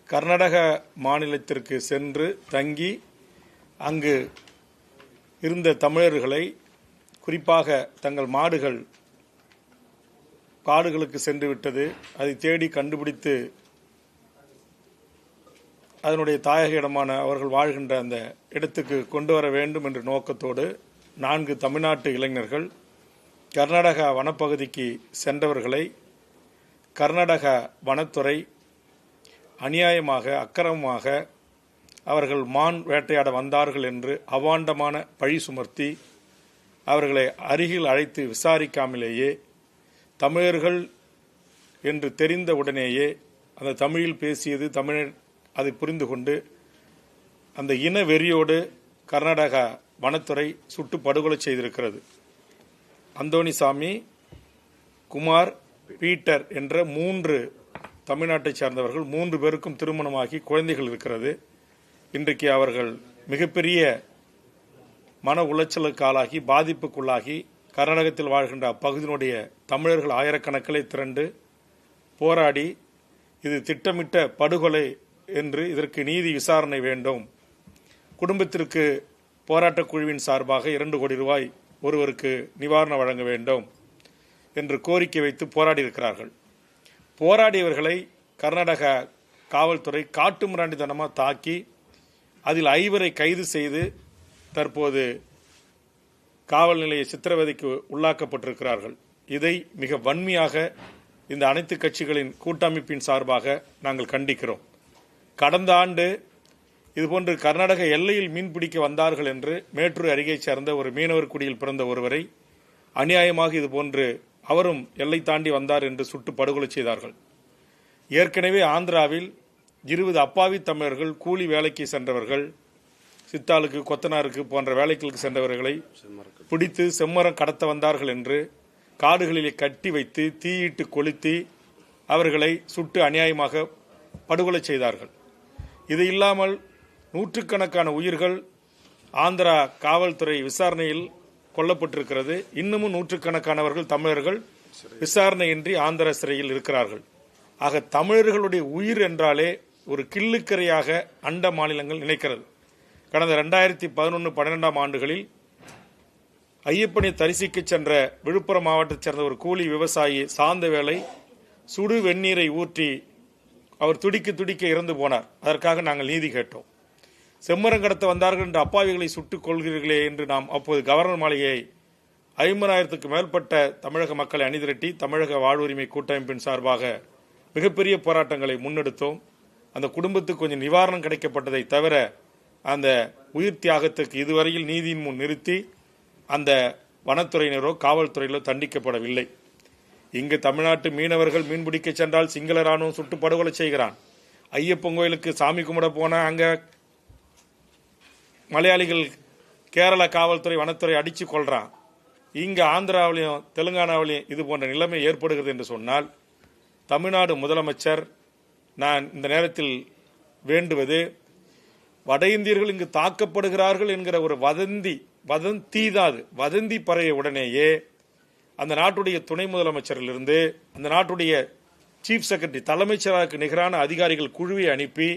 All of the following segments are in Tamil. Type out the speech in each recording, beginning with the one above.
கர்நாடக மாநிலத்திற்கு சென்று தங்கி அங்கு இருந்த தமிழர்களை, குறிப்பாக தங்கள் மாடுகள் காடுகளுக்கு சென்று விட்டது, அதை தேடி கண்டுபிடித்து அதனுடைய தாயக இடமான அவர்கள் வாழ்கின்ற அந்த இடத்துக்கு கொண்டு வர வேண்டும் என்ற நோக்கத்தோடு 4 தமிழ்நாட்டு இளைஞர்கள் கர்நாடக வனப்பகுதிக்கு சென்றவர்களை கர்நாடக வனத்துறை அநியாயமாக, அக்கிரமமாக அவர்கள் மான் வேட்டையாட வந்தார்கள் என்று அவாண்டமான பழி சுமர்த்தி அவர்களை அருகில் அழைத்து விசாரிக்காமலேயே தமிழர்கள் என்று தெரிந்த உடனேயே அந்த தமிழில் பேசியது தமிழர் அதை புரிந்து கொண்டு அந்த இன வெறியோடு கர்நாடக வனத்துறை சுட்டு படுகொலை செய்திருக்கிறது. அந்தோணிசாமி, குமார், பீட்டர் என்ற 3 தமிழ்நாட்டைச் சேர்ந்தவர்கள், 3 பேருக்கும் திருமணமாகி குழந்தைகள் இருக்கிறது. இன்றைக்கு அவர்கள் மிகப்பெரிய மன உளைச்சலுக்கு ஆளாகி, பாதிப்புக்குள்ளாகி, கர்நாடகத்தில் வாழ்கின்ற அப்பகுதியினுடைய தமிழர்கள் ஆயிரக்கணக்கிலே திரண்டு போராடி இது திட்டமிட்ட படுகொலை என்று, இதற்கு நீதி விசாரணை வேண்டும், குடும்பத்திற்கு போராட்டக் குழுவின் சார்பாக 2 கோடி ரூபாய் ஒருவருக்கு நிவாரணம் வழங்க வேண்டும் என்று கோரிக்கை வைத்து போராடி இருக்கிறார்கள். போராடியவர்களை கர்நாடக காவல்துறை காட்டுமிராண்டித்தனமாக தாக்கி அதில் 5 கைது செய்து தற்போது காவல் நிலைய சித்திரவதைக்கு உள்ளாக்கப்பட்டிருக்கிறார்கள். இதை மிக வன்மையாக இந்த அனைத்து கட்சிகளின் கூட்டமைப்பின் சார்பாக நாங்கள் கண்டிக்கிறோம். கடந்த ஆண்டு இதுபோன்று கர்நாடக எல்லையில் மீன்பிடிக்க வந்தார்கள் என்று மேட்டூர் அருகே சேர்ந்த ஒரு மீனவர் குடியில் பிறந்த ஒருவரை அநியாயமாக இதுபோன்று அவரும் எல்லை தாண்டி வந்தார் என்று சுட்டு படுகொலை செய்தார்கள். ஏற்கனவே ஆந்திராவில் 20 அப்பாவி தமிழர்கள் கூலி வேலைக்கு சென்றவர்கள், சித்தாளுக்கு, கொத்தனாருக்கு போன்ற வேலைகளுக்கு சென்றவர்களை பிடித்து செம்மரம் கடத்த வந்தார்கள் என்று காடுகளிலே கட்டி வைத்து தீயிட்டு கொளுத்தி அவர்களை சுட்டு அநியாயமாக படுகொலை செய்தார்கள். இது இல்லாமல் நூற்றுக்கணக்கான உயிர்கள் ஆந்திரா காவல்துறை விசாரணையில் கொல்லப்பட்டிருக்கிறது. இன்னமும் நூற்றுக்கணக்கானவர்கள் தமிழர்கள் விசாரணையின்றி ஆந்திர சிறையில் இருக்கிறார்கள். ஆக தமிழர்களுடைய உயிர் என்றாலே ஒரு கிள்ளுக்கரையாக அண்ட மாநிலங்கள் நினைக்கிறது. கடந்த 2011-12 ஆண்டுகளில் ஐயப்பனை தரிசிக்க சென்ற விழுப்புரம் மாவட்டத்தைச் சேர்ந்த ஒரு கூலி விவசாயி சாந்தவேலை சுடு வெந்நீரை ஊற்றி அவர் துடிக்க துடிக்க இறந்து போனார். அதற்காக நாங்கள் நீதி கேட்டோம். செம்மரம் கடத்த வந்தார்கள் என்று அப்பாவிகளை சுட்டுக் கொள்கிறீர்களே என்று நாம் அப்போது கவர்னர் மாளிகையை 50,000க்கும் மேற்பட்ட தமிழக மக்களை அணிதிரட்டி தமிழக வாழ்வுரிமை கூட்டமைப்பின் சார்பாக மிகப்பெரிய போராட்டங்களை முன்னெடுத்தோம். அந்த குடும்பத்துக்கு கொஞ்சம் நிவாரணம் கிடைக்கப்பட்டதை தவிர அந்த உயிர் தியாகத்துக்கு இதுவரையில் நீதியின் முன் நிறுத்தி அந்த வனத்துறையினரோ காவல்துறையிலோ தண்டிக்கப்படவில்லை. இங்கு தமிழ்நாட்டு மீனவர்கள் மீன்பிடிக்க சென்றால் சிங்கள ராணுவம் சுட்டு படுகொலை செய்கிறான். ஐயப்பன் கோயிலுக்கு சாமி கும்பிட போன அங்க மலையாளிகள் கேரள காவல்துறை வனத்துறை அடிச்சு கொள்றான். இங்க ஆந்திராவிலையும் தெலுங்கானாவிலையும் இது போன்ற நிலைமை ஏற்படுகிறது என்று சொன்னால் தமிழ்நாடு முதலமைச்சர் நான் இந்த நேரத்தில் வேண்டுவது, வட இந்தியர்கள் இங்கு தாக்கப்படுகிறார்கள் என்கிற ஒரு வதந்தி பறைய உடனேயே அந்த நாட்டுடைய துணை முதலமைச்சரிலிருந்து அந்த நாட்டுடைய சீஃப் செக்ரட்டரி தலைமைச் செயலாளருக்கு நிகரான அதிகாரிகள் குழுவை அனுப்பி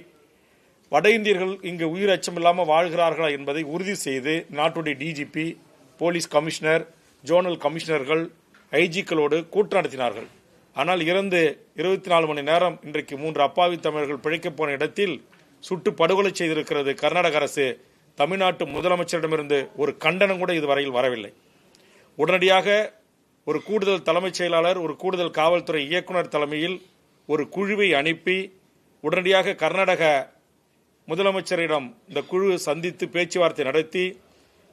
வட இந்தியர்கள் இங்கு உயிர் அச்சம் இல்லாமல் வாழ்கிறார்களா என்பதை உறுதி செய்து நாட்டுடைய டிஜிபி, போலீஸ் கமிஷனர், ஜோனல் கமிஷனர்கள், ஐஜிக்களோடு கூட்டம் நடத்தினார்கள். ஆனால் இறந்து 24 மணி நேரம் இன்றைக்கு 3 அப்பாவி தமிழர்கள் பிழைக்கப் போன இடத்தில் சுட்டு படுகொலை செய்திருக்கிறது கர்நாடக அரசு. தமிழ்நாட்டு முதலமைச்சரிடமிருந்து ஒரு கண்டனம் கூட இதுவரையில் வரவில்லை. உடனடியாக ஒரு கூடுதல் தலைமைச் செயலாளர், ஒரு கூடுதல் காவல்துறை இயக்குநர் தலைமையில் ஒரு குழுவை அனுப்பி உடனடியாக கர்நாடக முதலமைச்சரிடம் இந்த குழு சந்தித்து பேச்சுவார்த்தை நடத்தி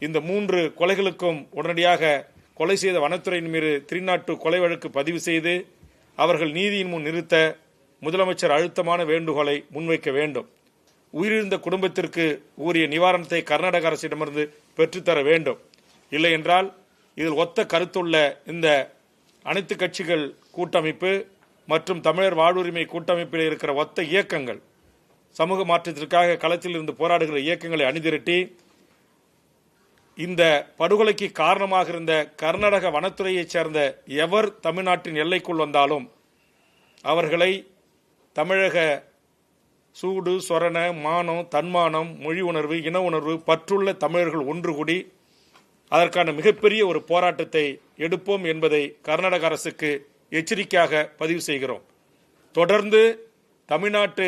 இந்த 3 கொலைகளுக்கும் உடனடியாக கொலை செய்த வனத்துறையின் மீது 302 கொலை வழக்கு பதிவு செய்து அவர்கள் நீதியின் முன் நிறுத்த முதலமைச்சர் அழுத்தமான வேண்டுகோளை முன்வைக்க வேண்டும். உயிரிழந்த குடும்பத்திற்கு உரிய நிவாரணத்தை கர்நாடக அரசிடமிருந்து பெற்றுத்தர வேண்டும். இல்லை என்றால் இதில் ஒத்த கருத்துள்ள இந்த அனைத்து கட்சிகள் கூட்டமைப்பு மற்றும் தமிழர் வாழ்வுரிமை கூட்டமைப்பில் இருக்கிற ஒத்த இயக்கங்கள், சமூக மாற்றத்திற்காக களத்தில் இருந்து போராடுகிற இயக்கங்களை அணிதிரட்டி இந்த படுகொலைக்கு காரணமாக இருந்த கர்நாடக வனத்துறையைச் சேர்ந்த எவர் தமிழ்நாட்டின் எல்லைக்குள் வந்தாலும் அவர்களை தமிழக சூடு சொரண மானம் தன்மானம் மொழி உணர்வு இன உணர்வு பற்றுள்ள தமிழர்கள் ஒன்று கூடி அதற்கான மிகப்பெரிய ஒரு போராட்டத்தை எடுப்போம் என்பதை கர்நாடக அரசுக்கு எச்சரிக்கையாக பதிவு செய்கிறோம். தொடர்ந்து தமிழ்நாட்டு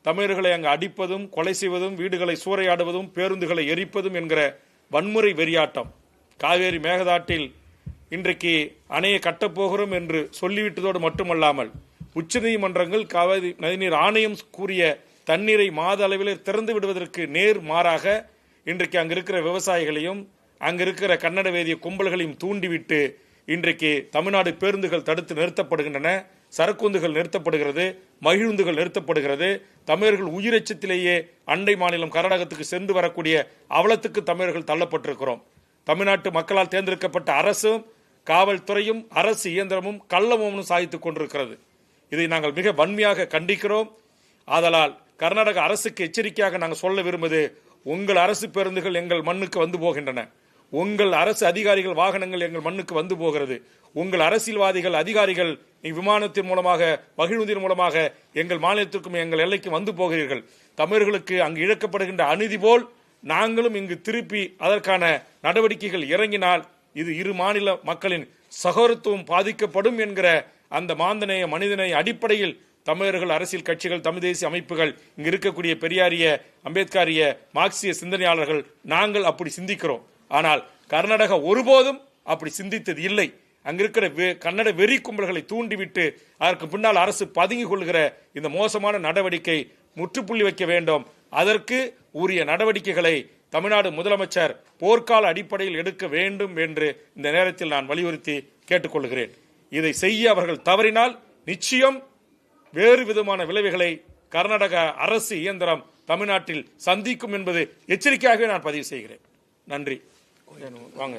தமிழர்களை அங்கு அடிப்பதும் கொலை செய்வதும் வீடுகளை சூறையாடுவதும் பேருந்துகளை எரிப்பதும் என்கிற வன்முறை வெறியாட்டம் காவேரி மேகதாட்டில் இன்றைக்கு அணையை கட்டப்போகிறோம் என்று சொல்லிவிட்டதோடு மட்டுமல்லாமல் உச்சநீதிமன்றங்கள் காவிரி நதிநீர் ஆணையம் கூறிய தண்ணீரை மாத அளவில் திறந்து விடுவதற்கு நேர் மாறாக இன்றைக்கு அங்கு இருக்கிற விவசாயிகளையும் அங்கு இருக்கிற கன்னட வேதிய கும்பல்களையும் தூண்டிவிட்டு இன்றைக்கு தமிழ்நாடு பேருந்துகள் தடுத்து நிறுத்தப்படுகின்றன, சரக்குந்துகள் நிறுத்தப்படுகிறது, மகிழுந்துகள் நிறுத்தப்படுகிறது. தமிழர்கள் உயிரெச்சத்திலேயே அண்டை மாநிலம் கர்நாடகத்துக்கு சென்று வரக்கூடிய அவலத்துக்கு தமிழர்கள் தள்ளப்பட்டிருக்கிறோம். தமிழ்நாட்டு மக்களால் தேர்ந்தெடுக்கப்பட்ட அரசும் காவல்துறையும் அரசு இயந்திரமும் கள்ளமும் சாதித்துக் கொண்டிருக்கிறது. இதை நாங்கள் மிக வன்மையாக கண்டிக்கிறோம். ஆதலால் கர்நாடக அரசுக்கு எச்சரிக்கையாக நாங்கள் சொல்ல விரும்புவது, உங்கள் அரசு பேருந்துகள் எங்கள் மண்ணுக்கு வந்து போகின்றன, உங்கள் அரசு அதிகாரிகள் வாகனங்கள் எங்கள் மண்ணுக்கு வந்து போகிறது, உங்கள் அரசியல்வாதிகள் அதிகாரிகள் விமானத்தின் மூலமாக மகிழ்வுந்தின் மூலமாக எங்கள் மாநிலத்திற்கும் எங்கள் எல்லைக்கும் வந்து போகிறீர்கள். தமிழர்களுக்கு அங்கு இழக்கப்படுகின்ற அநீதி போல் நாங்களும் இங்கு திருப்பி அதற்கான நடவடிக்கைகள் இறங்கினால் இது இரு மாநில மக்களின் சகோதரத்துவம் பாதிக்கப்படும் என்கிற அந்த மாந்தநேய மனிதநேய அடிப்படையில் தமிழர்கள், அரசியல் கட்சிகள், தமிழ் தேசிய அமைப்புகள், இங்கு இருக்கக்கூடிய பெரியாரிய அம்பேத்கரிய மார்க்சிய சிந்தனையாளர்கள் நாங்கள் அப்படி சிந்திக்கிறோம். ஆனால் கர்நாடகா ஒருபோதும் அப்படி சிந்தித்தது இல்லை. அங்கிருக்கிற கன்னட வெறி கும்பல்களை தூண்டிவிட்டு அதற்கு பின்னால் அரசு பதுங்கிக் கொள்கிற இந்த மோசமான நடவடிக்கை முற்றுப்புள்ளி வைக்க வேண்டும். அதற்கு உரிய நடவடிக்கைகளை தமிழ்நாடு முதலமைச்சர் போர்க்கால அடிப்படையில் எடுக்க வேண்டும் என்று இந்த நேரத்தில் நான் வலியுறுத்தி கேட்டுக்கொள்கிறேன். இதை செய்ய அவர்கள் தவறினால் நிச்சயம் வேறு விதமான விளைவுகளை கர்நாடக அரசு இயந்திரம் தமிழ்நாட்டில் சந்திக்கும் என்பது எச்சரிக்கையாக நான் பதிவு செய்கிறேன். நன்றி. வாங்க.